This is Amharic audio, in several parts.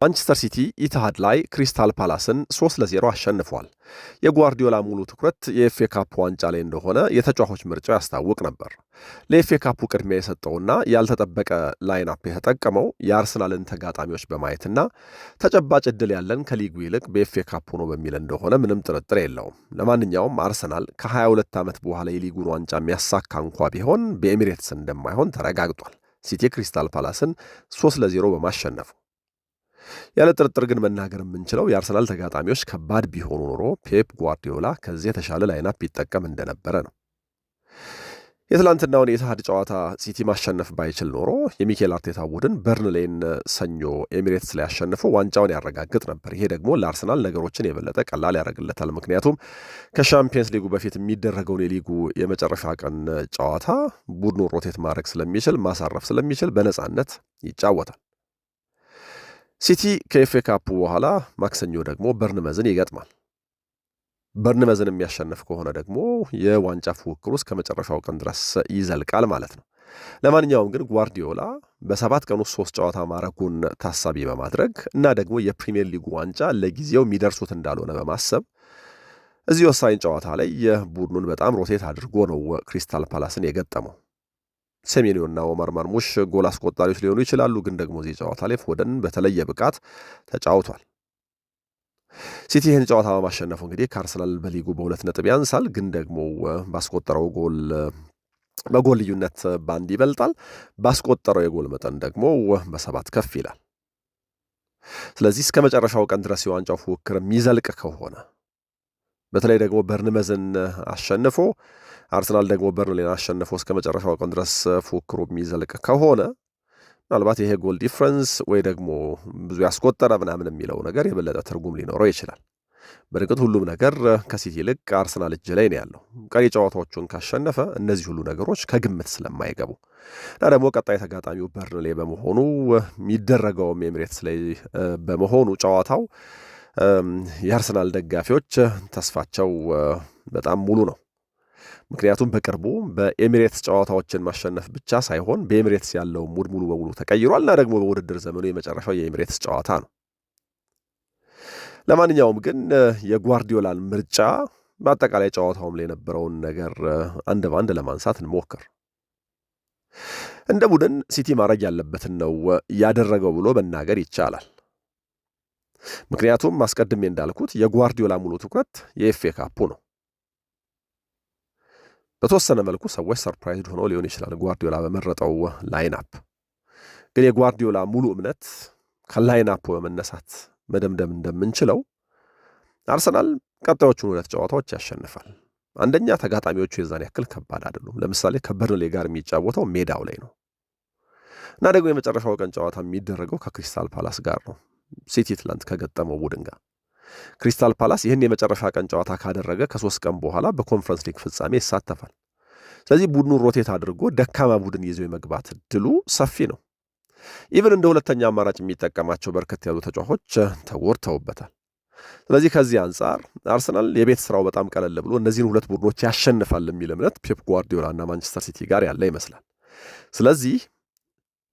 ማንቸስተር ሲቲ ኢትሃድ ላይ ክሪስታል ፓላስን 3-0 አሸንፏል። የጓርዲዮላ ሙሉ ትኩረት የኤፍኤ ካፕ ዋንጫ ላይ እንደሆነ የተጫዋቾች ምርጫው ያስታውቅ ነበር። ለኤፍኤ ካፑ ቅድሚያ የሰጠውና ያልተጠበቀ ላይንአፕ የተጠቀመው የአርሰናልን ተጋጣሚዎች በማየትና ተጨባጭ ዕድል ያለን ከሊጉ ይልቅ በኤፍኤ ካፑ ነው በሚል እንደሆነ ምንም ጥርጥር የለውም። ለማንኛውም አርሰናል ከ22 ዓመት በኋላ የሊጉን ዋንጫ የሚያሳካ እንኳ ቢሆን በኤሚሬትስ እንደማይሆን ተረጋግጧል። ሲቲ ክሪስታል ፓላስን 3-0 በማሸነፉ ያለ ጥርጥር ግን መናገር የምንችለው የአርሰናል ተጋጣሚዎች ከባድ ቢሆኑ ኖሮ ፔፕ ጓርዲዮላ ከዚህ የተሻለ ላይናፕ ይጠቀም እንደነበረ ነው። የትላንትናውን የኢትሃድ ጨዋታ ሲቲ ማሸነፍ ባይችል ኖሮ የሚኬል አርቴታ ቡድን በርንሌን ሰኞ ኤሚሬትስ ላይ አሸንፎ ዋንጫውን ያረጋግጥ ነበር። ይሄ ደግሞ ለአርሰናል ነገሮችን የበለጠ ቀላል ያደርግለታል። ምክንያቱም ከሻምፒየንስ ሊጉ በፊት የሚደረገውን የሊጉ የመጨረሻ ቀን ጨዋታ ቡድኑ ሮቴት ማድረግ ስለሚችል ማሳረፍ ስለሚችል በነፃነት ይጫወታል። ሲቲ ከኤፍኤ ካፑ በኋላ ማክሰኞ ደግሞ በርንመዝን ይገጥማል። በርንመዝን የሚያሸንፍ ከሆነ ደግሞ የዋንጫ ፉክክሩ እስከ መጨረሻው ቀን ድረስ ይዘልቃል ማለት ነው። ለማንኛውም ግን ጓርዲዮላ በ7 ቀን ውስጥ 3 ጨዋታ ማድረጉን ታሳቢ በማድረግ እና ደግሞ የፕሪሚየር ሊጉ ዋንጫ ለጊዜው የሚደርሱት እንዳልሆነ በማሰብ እዚህ ወሳኝ ጨዋታ ላይ የቡድኑን በጣም ሮቴት አድርጎ ነው ክሪስታል ፓላስን የገጠመው። ሴሜኒዮና ኦማር ማርሙሽ ጎል አስቆጣሪዎች ሊሆኑ ይችላሉ፣ ግን ደግሞ እዚህ ጨዋታ ላይ ፎደን በተለየ ብቃት ተጫውቷል። ሲቲ ይህን ጨዋታ በማሸነፉ እንግዲህ ከአርሰናል በሊጉ በ2 ነጥብ ያንሳል፣ ግን ደግሞ ባስቆጠረው ጎል በጎል ልዩነት ባንድ ይበልጣል። ባስቆጠረው የጎል መጠን ደግሞ በ7 ከፍ ይላል። ስለዚህ እስከ መጨረሻው ቀን ድረስ የዋንጫው ፉክክር የሚዘልቅ ከሆነ በተለይ ደግሞ በርንመዝን አሸንፎ አርሰናል ደግሞ በርንሌን አሸንፎ እስከ መጨረሻው ቀን ድረስ ፉክክሩ የሚዘልቅ ከሆነ ምናልባት ይሄ ጎል ዲፍረንስ ወይ ደግሞ ብዙ ያስቆጠረ ምናምን የሚለው ነገር የበለጠ ትርጉም ሊኖረው ይችላል። በእርግጥ ሁሉም ነገር ከሲቲ ይልቅ አርሰናል እጅ ላይ ነው ያለው። ቀሪ ጨዋታዎቹን ካሸነፈ እነዚህ ሁሉ ነገሮች ከግምት ስለማይገቡ እና ደግሞ ቀጣይ ተጋጣሚው በርንሌ በመሆኑ የሚደረገውም ኤሚሬትስ ላይ በመሆኑ ጨዋታው የአርሰናል ደጋፊዎች ተስፋቸው በጣም ሙሉ ነው። ምክንያቱም በቅርቡ በኤሚሬትስ ጨዋታዎችን ማሸነፍ ብቻ ሳይሆን በኤሚሬትስ ያለው ሙድ ሙሉ በሙሉ ተቀይሯል እና ደግሞ በውድድር ዘመኑ የመጨረሻው የኤሚሬትስ ጨዋታ ነው። ለማንኛውም ግን የጓርዲዮላን ምርጫ በአጠቃላይ ጨዋታውም ላይ የነበረውን ነገር አንድ ባንድ ለማንሳት እንሞክር። እንደ ቡድን ሲቲ ማድረግ ያለበትን ነው ያደረገው ብሎ መናገር ይቻላል። ምክንያቱም አስቀድሜ እንዳልኩት የጓርዲዮላ ሙሉ ትኩረት የኤፍኤ ካፑ ነው። በተወሰነ መልኩ ሰዎች ሰርፕራይዝድ ሆነው ሊሆን ይችላል ጓርዲዮላ በመረጠው ላይንአፕ። ግን የጓርዲዮላ ሙሉ እምነት ከላይንአፑ በመነሳት መደምደም እንደምንችለው አርሰናል ቀጣዮቹን 2 ጨዋታዎች ያሸንፋል። አንደኛ ተጋጣሚዎቹ የዛን ያክል ከባድ አይደሉም። ለምሳሌ ከበርንሌ ጋር የሚጫወተው ሜዳው ላይ ነው እና ደግሞ የመጨረሻው ቀን ጨዋታ የሚደረገው ከክሪስታል ፓላስ ጋር ነው። ሲቲ ትላንት ከገጠመው ቡድን ጋር ክሪስታል ፓላስ ይህን የመጨረሻ ቀን ጨዋታ ካደረገ ከ3 ቀን በኋላ በኮንፈረንስ ሊግ ፍጻሜ ይሳተፋል። ስለዚህ ቡድኑ ሮቴት አድርጎ ደካማ ቡድን ይዘው የመግባት እድሉ ሰፊ ነው። ኢቭን እንደ ሁለተኛ አማራጭ የሚጠቀማቸው በርከት ያሉ ተጫዋቾች ተጎድተውበታል። ስለዚህ ከዚህ አንጻር አርሰናል የቤት ስራው በጣም ቀለል ብሎ እነዚህን 2 ቡድኖች ያሸንፋል የሚል እምነት ፔፕ ጓርዲዮላ እና ማንቸስተር ሲቲ ጋር ያለ ይመስላል። ስለዚህ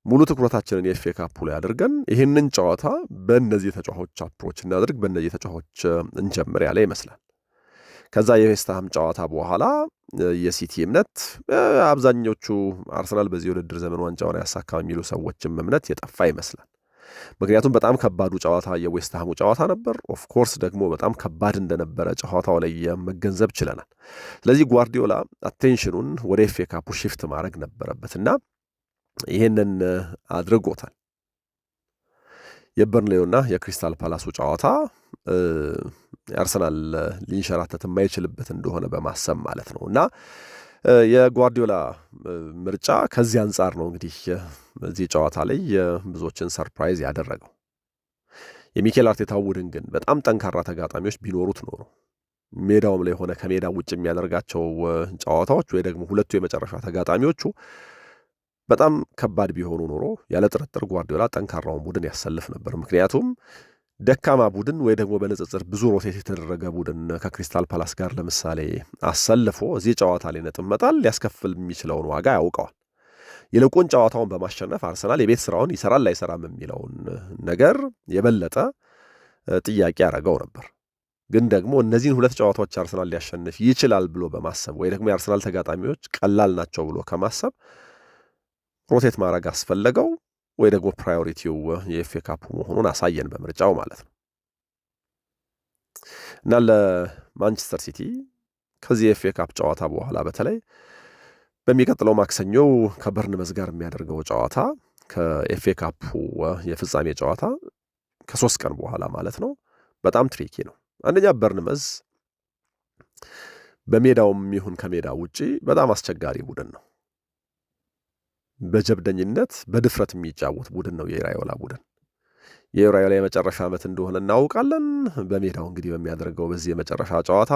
ሙሉ ትኩረታችንን የኤፍኤ ካፑ ላይ አድርገን ይህንን ጨዋታ በእነዚህ ተጫዋቾች አፕሮች እናድርግ፣ በእነዚህ ተጫዋቾች እንጀምር ያለ ይመስላል። ከዛ የዌስትሃም ጨዋታ በኋላ የሲቲ እምነት አብዛኞቹ አርሰናል በዚህ ውድድር ዘመን ዋንጫውን ያሳካ የሚሉ ሰዎችም እምነት የጠፋ ይመስላል። ምክንያቱም በጣም ከባዱ ጨዋታ የዌስትሃሙ ጨዋታ ነበር። ኦፍኮርስ ደግሞ በጣም ከባድ እንደነበረ ጨዋታው ላይ መገንዘብ ችለናል። ስለዚህ ጓርዲዮላ አቴንሽኑን ወደ ኤፍኤ ካፑ ሽፍት ማድረግ ነበረበትና ይህንን አድርጎታል። የበርንሌውና የክሪስታል ፓላሱ ጨዋታ አርሰናል ሊንሸራተት የማይችልበት እንደሆነ በማሰብ ማለት ነው እና የጓርዲዮላ ምርጫ ከዚህ አንጻር ነው እንግዲህ በዚህ ጨዋታ ላይ ብዙዎችን ሰርፕራይዝ ያደረገው። የሚኬል አርቴታ ቡድን ግን በጣም ጠንካራ ተጋጣሚዎች ቢኖሩት ኖሮ ሜዳውም ላይ ሆነ ከሜዳ ውጭ የሚያደርጋቸው ጨዋታዎች ወይ ደግሞ 2 የመጨረሻ ተጋጣሚዎቹ በጣም ከባድ ቢሆኑ ኖሮ ያለ ጥርጥር ጓርዲዮላ ጠንካራውን ቡድን ያሰልፍ ነበር። ምክንያቱም ደካማ ቡድን ወይ ደግሞ በንጽጽር ብዙ ሮቴት የተደረገ ቡድን ከክሪስታል ፓላስ ጋር ለምሳሌ አሰልፎ እዚህ ጨዋታ ላይ ነጥብ መጣል ሊያስከፍል የሚችለውን ዋጋ ያውቀዋል። ይልቁን ጨዋታውን በማሸነፍ አርሰናል የቤት ስራውን ይሰራል አይሰራም የሚለውን ነገር የበለጠ ጥያቄ ያደረገው ነበር። ግን ደግሞ እነዚህን ሁለት ጨዋታዎች አርሰናል ሊያሸንፍ ይችላል ብሎ በማሰብ ወይ ደግሞ የአርሰናል ተጋጣሚዎች ቀላል ናቸው ብሎ ከማሰብ ሮቴት ማድረግ አስፈለገው ወይ ደግሞ ፕራዮሪቲው የኤፍኤ ካፑ መሆኑን አሳየን በምርጫው ማለት ነው። እና ለማንቸስተር ሲቲ ከዚህ የኤፍኤ ካፕ ጨዋታ በኋላ በተለይ በሚቀጥለው ማክሰኞ ከበርንመዝ ጋር የሚያደርገው ጨዋታ ከኤፍኤ ካፑ የፍጻሜ ጨዋታ ከ3 ቀን በኋላ ማለት ነው በጣም ትሪኪ ነው። አንደኛ በርንመዝ በሜዳውም ይሁን ከሜዳ ውጪ በጣም አስቸጋሪ ቡድን ነው። በጀብደኝነት በድፍረት የሚጫወት ቡድን ነው የኢራዮላ ቡድን። የኢራዮላ የመጨረሻ ዓመት እንደሆነ እናውቃለን። በሜዳው እንግዲህ በሚያደርገው በዚህ የመጨረሻ ጨዋታ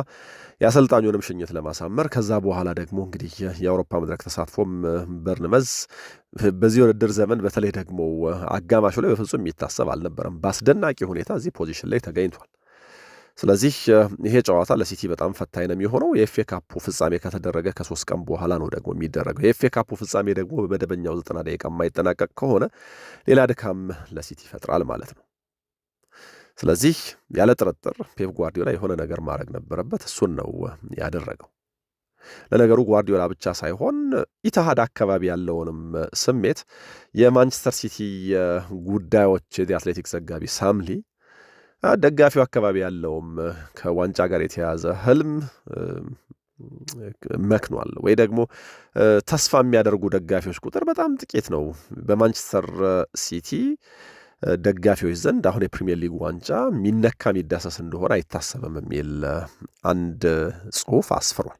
የአሰልጣኙንም ሽኝት ለማሳመር ከዛ በኋላ ደግሞ እንግዲህ የአውሮፓ መድረክ ተሳትፎም በርንመዝ በዚህ ውድድር ዘመን በተለይ ደግሞ አጋማሹ ላይ በፍጹም የሚታሰብ አልነበረም። በአስደናቂ ሁኔታ እዚህ ፖዚሽን ላይ ተገኝቷል። ስለዚህ ይሄ ጨዋታ ለሲቲ በጣም ፈታኝ ነው የሚሆነው። የኤፍኤ ካፑ ፍጻሜ ከተደረገ ከ3 ቀን በኋላ ነው ደግሞ የሚደረገው። የኤፍኤ ካፑ ፍጻሜ ደግሞ በመደበኛው 90 ደቂቃ የማይጠናቀቅ ከሆነ ሌላ ድካም ለሲቲ ይፈጥራል ማለት ነው። ስለዚህ ያለ ጥርጥር ፔፕ ጓርዲዮላ የሆነ ነገር ማድረግ ነበረበት። እሱን ነው ያደረገው። ለነገሩ ጓርዲዮላ ብቻ ሳይሆን ኢትሃድ አካባቢ ያለውንም ስሜት የማንቸስተር ሲቲ ጉዳዮች የአትሌቲክስ ዘጋቢ ሳምሊ ደጋፊው አካባቢ ያለውም ከዋንጫ ጋር የተያዘ ህልም መክኗል ወይ ደግሞ ተስፋ የሚያደርጉ ደጋፊዎች ቁጥር በጣም ጥቂት ነው በማንቸስተር ሲቲ ደጋፊዎች ዘንድ። አሁን የፕሪሚየር ሊግ ዋንጫ ሚነካ የሚዳሰስ እንደሆነ አይታሰብም የሚል አንድ ጽሑፍ አስፍሯል።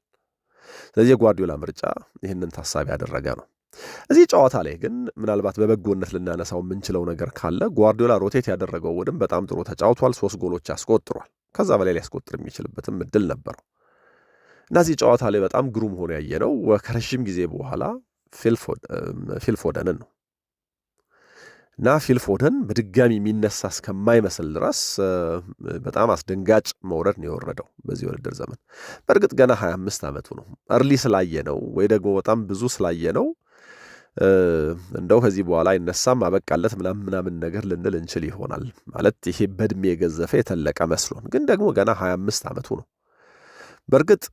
ስለዚህ የጓርዲዮላ ምርጫ ይህንን ታሳቢ ያደረገ ነው። እዚህ ጨዋታ ላይ ግን ምናልባት በበጎነት ልናነሳው የምንችለው ነገር ካለ ጓርዲዮላ ሮቴት ያደረገው ቡድን በጣም ጥሩ ተጫውቷል። 3 ጎሎች ያስቆጥሯል። ከዛ በላይ ሊያስቆጥር የሚችልበትም እድል ነበረው እና እዚህ ጨዋታ ላይ በጣም ግሩም ሆኖ ያየነው ከረዥም ጊዜ በኋላ ፊል ፎደንን ነው እና ፊል ፎደን በድጋሚ የሚነሳ እስከማይመስል ድረስ በጣም አስደንጋጭ መውረድ ነው የወረደው በዚህ ውድድር ዘመን። በእርግጥ ገና 25 ዓመቱ ነው። እርሊ ስላየ ነው ወይ ደግሞ በጣም ብዙ ስላየ ነው እንደው ከዚህ በኋላ አይነሳም አበቃለት ምናምን ነገር ልንል እንችል ይሆናል። ማለት ይሄ በእድሜ የገዘፈ የተለቀ መስሎን፣ ግን ደግሞ ገና 25 ዓመቱ ነው። በእርግጥ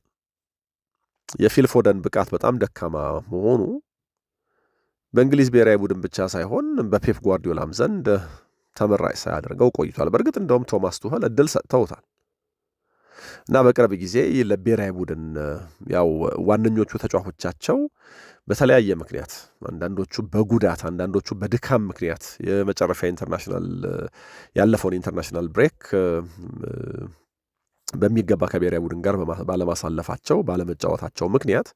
የፊል ፎደን ብቃት በጣም ደካማ መሆኑ በእንግሊዝ ብሔራዊ ቡድን ብቻ ሳይሆን በፔፕ ጓርዲዮላም ዘንድ ተመራጭ ሳያደርገው ቆይቷል። በእርግጥ እንደውም ቶማስ ቱኸል እድል ሰጥተውታል እና በቅርብ ጊዜ ለብሔራዊ ቡድን ያው ዋነኞቹ ተጫዋቾቻቸው በተለያየ ምክንያት አንዳንዶቹ በጉዳት አንዳንዶቹ በድካም ምክንያት የመጨረሻ ኢንተርናሽናል ያለፈውን ኢንተርናሽናል ብሬክ በሚገባ ከብሔራዊ ቡድን ጋር ባለማሳለፋቸው ባለመጫወታቸው ምክንያት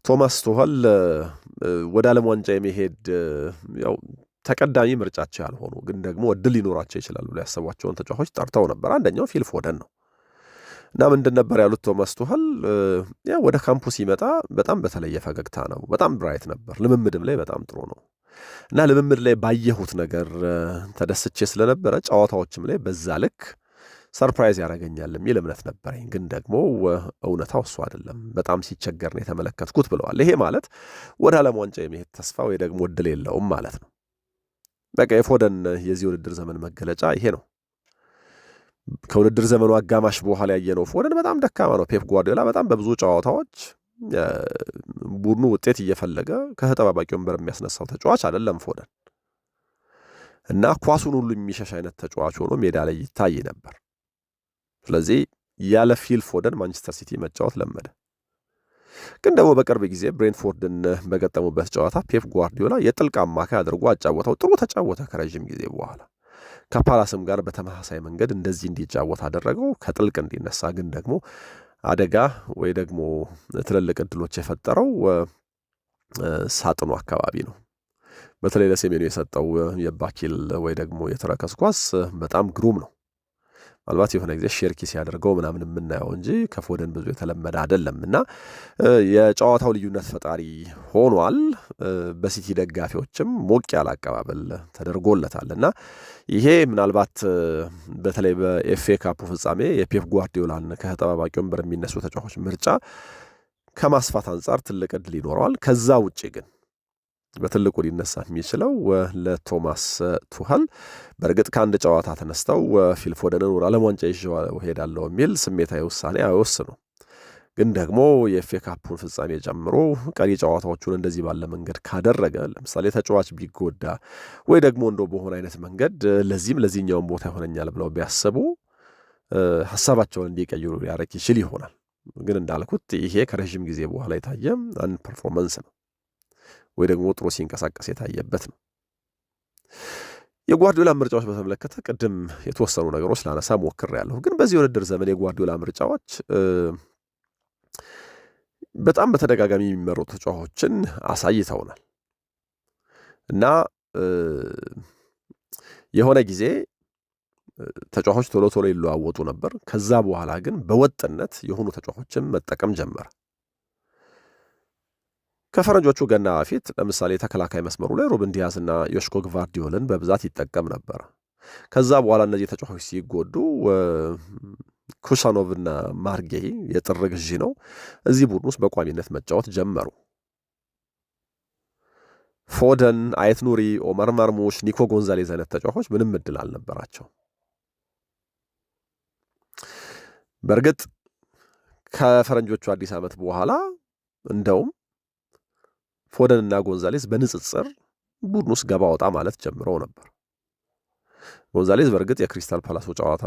ቶማስ ቱኸል ወደ ዓለም ዋንጫ የመሄድ ያው ተቀዳሚ ምርጫቸው ያልሆኑ ግን ደግሞ እድል ሊኖራቸው ይችላል ብሎ ያሰቧቸውን ተጫዋቾች ጠርተው ነበር። አንደኛው ፊል ፎደን ነው እና ምንድን ነበር ያሉት ቶማስ ቱኸል ያው ወደ ካምፑ ሲመጣ በጣም በተለየ ፈገግታ ነው። በጣም ብራይት ነበር። ልምምድም ላይ በጣም ጥሩ ነው እና ልምምድ ላይ ባየሁት ነገር ተደስቼ ስለነበረ ጨዋታዎችም ላይ በዛ ልክ ሰርፕራይዝ ያደርገኛል የሚል እምነት ነበረኝ። ግን ደግሞ እውነታው እሱ አይደለም። በጣም ሲቸገር ነው የተመለከትኩት ብለዋል። ይሄ ማለት ወደ ዓለም ዋንጫ የመሄድ ተስፋ ወይ ደግሞ እድል የለውም ማለት ነው። በቃ የፎደን የዚህ ውድድር ዘመን መገለጫ ይሄ ነው። ከውድድር ዘመኑ አጋማሽ በኋላ ያየነው ፎደን በጣም ደካማ ነው። ፔፕ ጓርዲዮላ በጣም በብዙ ጨዋታዎች ቡድኑ ውጤት እየፈለገ ከተጠባባቂ ወንበር የሚያስነሳው ተጫዋች አይደለም ፎደን እና ኳሱን ሁሉ የሚሸሽ አይነት ተጫዋች ሆኖ ሜዳ ላይ ይታይ ነበር። ስለዚህ ያለ ፊል ፎደን ማንቸስተር ሲቲ መጫወት ለመደ። ግን ደግሞ በቅርብ ጊዜ ብሬንትፎርድን በገጠሙበት ጨዋታ ፔፕ ጓርዲዮላ የጥልቅ አማካይ አድርጎ አጫወተው። ጥሩ ተጫወተ ከረዥም ጊዜ በኋላ። ከፓላስም ጋር በተመሳሳይ መንገድ እንደዚህ እንዲጫወት አደረገው፣ ከጥልቅ እንዲነሳ። ግን ደግሞ አደጋ ወይ ደግሞ ትልልቅ እድሎች የፈጠረው ሳጥኑ አካባቢ ነው። በተለይ ለሴሜኑ የሰጠው የባኪል ወይ ደግሞ የተረከዝ ኳስ በጣም ግሩም ነው። ምናልባት የሆነ ጊዜ ሼርኪ ሲያደርገው ምናምን የምናየው እንጂ ከፎደን ብዙ የተለመደ አይደለም እና የጨዋታው ልዩነት ፈጣሪ ሆኗል። በሲቲ ደጋፊዎችም ሞቅ ያለ አቀባበል ተደርጎለታል እና ይሄ ምናልባት በተለይ በኤፍኤ ካፑ ፍጻሜ የፔፕ ጓርዲዮላን ከተጠባባቂ ወንበር የሚነሱ ተጫዋቾች ምርጫ ከማስፋት አንጻር ትልቅ ዕድል ይኖረዋል። ከዛ ውጭ ግን በትልቁ ሊነሳ የሚችለው ለቶማስ ቱኸል በእርግጥ ከአንድ ጨዋታ ተነስተው ፊል ፎደንን ወደ ዓለም ዋንጫ ይዤው እሄዳለሁ የሚል ስሜታዊ ውሳኔ አይወስኑ። ግን ደግሞ የኤፍኤ ካፑን ፍጻሜ ጨምሮ ቀሪ ጨዋታዎቹን እንደዚህ ባለ መንገድ ካደረገ ለምሳሌ ተጫዋች ቢጎዳ ወይ ደግሞ እንደው በሆነ አይነት መንገድ ለዚህኛውን ቦታ ይሆነኛል ብለው ቢያስቡ ሐሳባቸውን እንዲቀይሩ ሊያደርግ ይችል ይሆናል። ግን እንዳልኩት ይሄ ከረጅም ጊዜ በኋላ የታየ አንድ ፐርፎርማንስ ነው ወይ ደግሞ ጥሩ ሲንቀሳቀስ የታየበት ነው። የጓርዲዮላ ምርጫዎች በተመለከተ ቅድም የተወሰኑ ነገሮች ላነሳ ሞክሬያለሁ። ግን በዚህ ውድድር ዘመን የጓርዲዮላ ምርጫዎች በጣም በተደጋጋሚ የሚመረጡ ተጫዋቾችን አሳይተውናል እና የሆነ ጊዜ ተጫዋቾች ቶሎ ቶሎ ይለዋወጡ ነበር። ከዛ በኋላ ግን በወጥነት የሆኑ ተጫዋቾችን መጠቀም ጀመረ። ከፈረንጆቹ ገና በፊት ለምሳሌ ተከላካይ መስመሩ ላይ ሩበን ዲያዝ እና ዮሽኮ ግቫርዲዮልን በብዛት ይጠቀም ነበር። ከዛ በኋላ እነዚህ ተጫዋቾች ሲጎዱ ኩሻኖቭ እና ማርጌይ የጥር ግዢ ነው እዚህ ቡድን ውስጥ በቋሚነት መጫወት ጀመሩ። ፎደን፣ አይት ኑሪ፣ ኦማር ማርሙሽ፣ ኒኮ ጎንዛሌዝ አይነት ተጫዋቾች ምንም እድል አልነበራቸው። በእርግጥ ከፈረንጆቹ አዲስ ዓመት በኋላ እንደውም ፎደን እና ጎንዛሌዝ በንጽጽር ቡድን ውስጥ ገባ ወጣ ማለት ጀምረው ነበር። ጎንዛሌዝ በእርግጥ የክሪስታል ፓላሱ ጨዋታ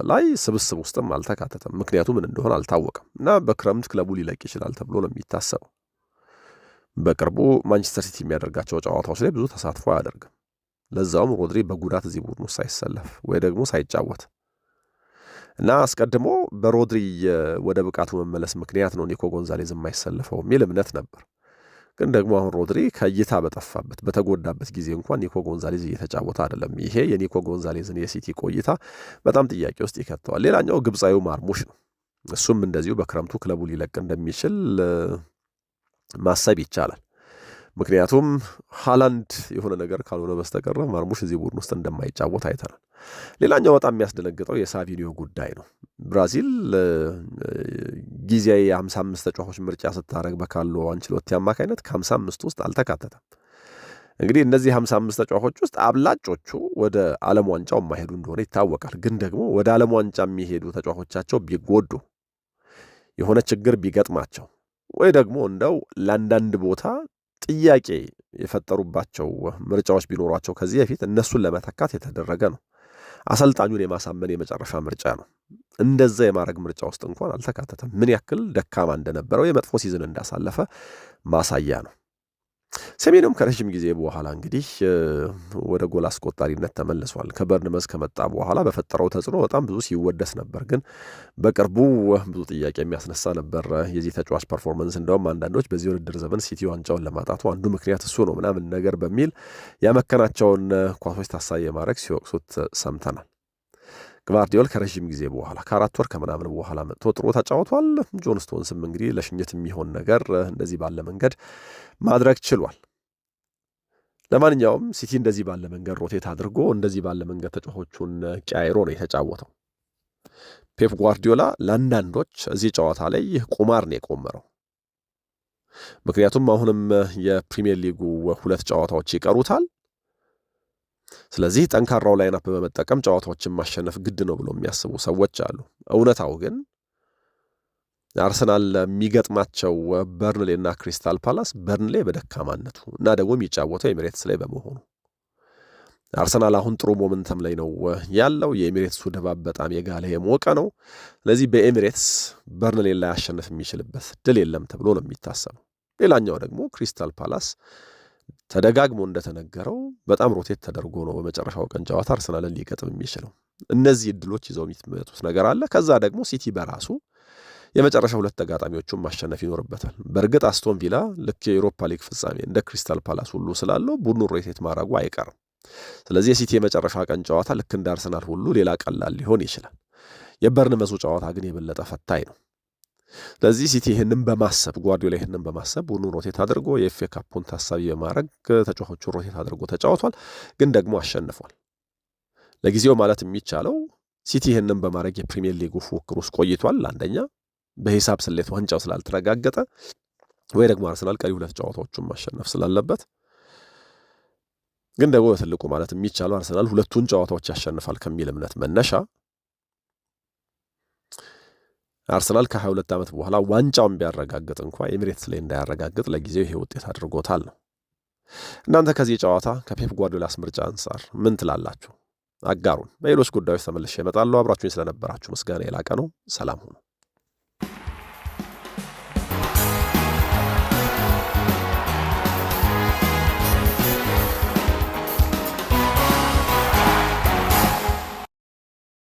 ላይ ስብስብ ውስጥም አልተካተተም። ምክንያቱ ምን እንደሆነ አልታወቀም እና በክረምት ክለቡ ሊለቅ ይችላል ተብሎ ነው የሚታሰበው። በቅርቡ ማንቸስተር ሲቲ የሚያደርጋቸው ጨዋታዎች ላይ ብዙ ተሳትፎ አያደርግም። ለዛውም ሮድሪ በጉዳት እዚህ ቡድን ውስጥ ሳይሰለፍ ወይ ደግሞ ሳይጫወት እና አስቀድሞ በሮድሪ ወደ ብቃቱ መመለስ ምክንያት ነው ኒኮ ጎንዛሌዝ የማይሰለፈው የሚል እምነት ነበር። ግን ደግሞ አሁን ሮድሪ ከእይታ በጠፋበት በተጎዳበት ጊዜ እንኳን ኒኮ ጎንዛሌዝ እየተጫወተ አይደለም። ይሄ የኒኮ ጎንዛሌዝን የሲቲ ቆይታ በጣም ጥያቄ ውስጥ ይከተዋል። ሌላኛው ግብፃዊው ማርሙሽ ነው። እሱም እንደዚሁ በክረምቱ ክለቡ ሊለቅ እንደሚችል ማሰብ ይቻላል። ምክንያቱም ሃላንድ የሆነ ነገር ካልሆነ በስተቀር ማርሙሽ እዚህ ቡድን ውስጥ እንደማይጫወት አይተናል። ሌላኛው በጣም የሚያስደነግጠው የሳቪኒዮ ጉዳይ ነው። ብራዚል ጊዜያዊ 55 ተጫዋቾች ምርጫ ስታደርግ በካርሎ አንቸሎቲ አማካኝነት ከ55 ውስጥ አልተካተተም። እንግዲህ እነዚህ 55 ተጫዋቾች ውስጥ አብላጮቹ ወደ ዓለም ዋንጫው የማይሄዱ እንደሆነ ይታወቃል። ግን ደግሞ ወደ ዓለም ዋንጫ የሚሄዱ ተጫዋቾቻቸው ቢጎዱ የሆነ ችግር ቢገጥማቸው ወይ ደግሞ እንደው ለአንዳንድ ቦታ ጥያቄ የፈጠሩባቸው ምርጫዎች ቢኖሯቸው ከዚህ በፊት እነሱን ለመተካት የተደረገ ነው። አሰልጣኙን የማሳመን የመጨረሻ ምርጫ ነው። እንደዛ የማድረግ ምርጫ ውስጥ እንኳን አልተካተተም። ምን ያክል ደካማ እንደነበረው የመጥፎ ሲዝን እንዳሳለፈ ማሳያ ነው። ሰሜኑም ከረጅም ጊዜ በኋላ እንግዲህ ወደ ጎል አስቆጣሪነት ተመልሷል። ከበርንመዝ ከመጣ በኋላ በፈጠረው ተጽዕኖ በጣም ብዙ ሲወደስ ነበር። ግን በቅርቡ ብዙ ጥያቄ የሚያስነሳ ነበር የዚህ ተጫዋች ፐርፎርመንስ። እንደውም አንዳንዶች በዚህ ውድድር ዘመን ሲቲ ዋንጫውን ለማጣቱ አንዱ ምክንያት እሱ ነው ምናምን ነገር በሚል ያመከናቸውን ኳሶች ታሳቢ የማድረግ ሲወቅሱት ሰምተናል። ግቫርዲዮል ከረጅም ጊዜ በኋላ ከ4 ወር ከምናምን በኋላ መጥቶ ጥሩ ተጫውቷል። ጆን ስቶንስም እንግዲህ ለሽኝት የሚሆን ነገር እንደዚህ ባለ መንገድ ማድረግ ችሏል። ለማንኛውም ሲቲ እንደዚህ ባለ መንገድ ሮቴት አድርጎ እንደዚህ ባለ መንገድ ተጫዋቾቹን ቀያይሮ ነው የተጫወተው። ፔፕ ጓርዲዮላ ለአንዳንዶች እዚህ ጨዋታ ላይ ቁማር ነው የቆመረው። ምክንያቱም አሁንም የፕሪሚየር ሊጉ 2 ጨዋታዎች ይቀሩታል። ስለዚህ ጠንካራው ላይናፕ በመጠቀም ጨዋታዎችን ማሸነፍ ግድ ነው ብሎ የሚያስቡ ሰዎች አሉ። እውነታው ግን አርሰናል የሚገጥማቸው በርንሌ እና ክሪስታል ፓላስ በርንሌ በደካማነቱ እና ደግሞ የሚጫወተው ኤሚሬትስ ላይ በመሆኑ አርሰናል አሁን ጥሩ ሞመንተም ላይ ነው ያለው። የኤሚሬትሱ ድባብ በጣም የጋለ የሞቀ ነው። ስለዚህ በኤሚሬትስ በርንሌ ላይ ያሸንፍ የሚችልበት ድል የለም ተብሎ ነው የሚታሰበው። ሌላኛው ደግሞ ክሪስታል ፓላስ ተደጋግሞ እንደተነገረው በጣም ሮቴት ተደርጎ ነው በመጨረሻው ቀን ጨዋታ አርሰናልን ሊገጥም የሚችለው። እነዚህ እድሎች ይዘው የሚመጡት ነገር አለ። ከዛ ደግሞ ሲቲ በራሱ የመጨረሻ 2 ተጋጣሚዎቹን ማሸነፍ ይኖርበታል። በእርግጥ አስቶን ቪላ ልክ የኤሮፓ ሊግ ፍጻሜ እንደ ክሪስታል ፓላስ ሁሉ ስላለው ቡድኑ ሮቴት ማድረጉ አይቀርም። ስለዚህ የሲቲ የመጨረሻ ቀን ጨዋታ ልክ እንደ አርሰናል ሁሉ ሌላ ቀላል ሊሆን ይችላል። የበርንመዙ ጨዋታ ግን የበለጠ ፈታኝ ነው። ስለዚህ ሲቲ ይህንን በማሰብ ጓርዲዮላ ይህንን በማሰብ ቡድኑን ሮቴት አድርጎ የኤፍኤ ካፑን ታሳቢ በማድረግ ተጫዋቾቹን ሮቴት አድርጎ ተጫውቷል። ግን ደግሞ አሸንፏል። ለጊዜው ማለት የሚቻለው ሲቲ ይህንን በማድረግ የፕሪሚየር ሊጉ ፉክክር ውስጥ ቆይቷል። አንደኛ በሂሳብ ስሌት ዋንጫው ስላልተረጋገጠ ወይ ደግሞ አርሰናል ቀሪ 2 ጨዋታዎቹን ማሸነፍ ስላለበት ግን ደግሞ በትልቁ ማለት የሚቻለው አርሰናል ሁለቱን ጨዋታዎች ያሸንፋል ከሚል እምነት መነሻ አርሰናል ከ22 ዓመት በኋላ ዋንጫውን ቢያረጋግጥ እንኳ ኤሚሬትስ ላይ እንዳያረጋግጥ ለጊዜው ይሄ ውጤት አድርጎታል ነው። እናንተ ከዚህ ጨዋታ ከፔፕ ጓርዲዮላስ ምርጫ አንጻር ምን ትላላችሁ? አጋሩን። በሌሎች ጉዳዮች ተመልሼ እመጣለሁ። አብራችሁኝ ስለነበራችሁ ምስጋና የላቀ ነው። ሰላም ሁኑ።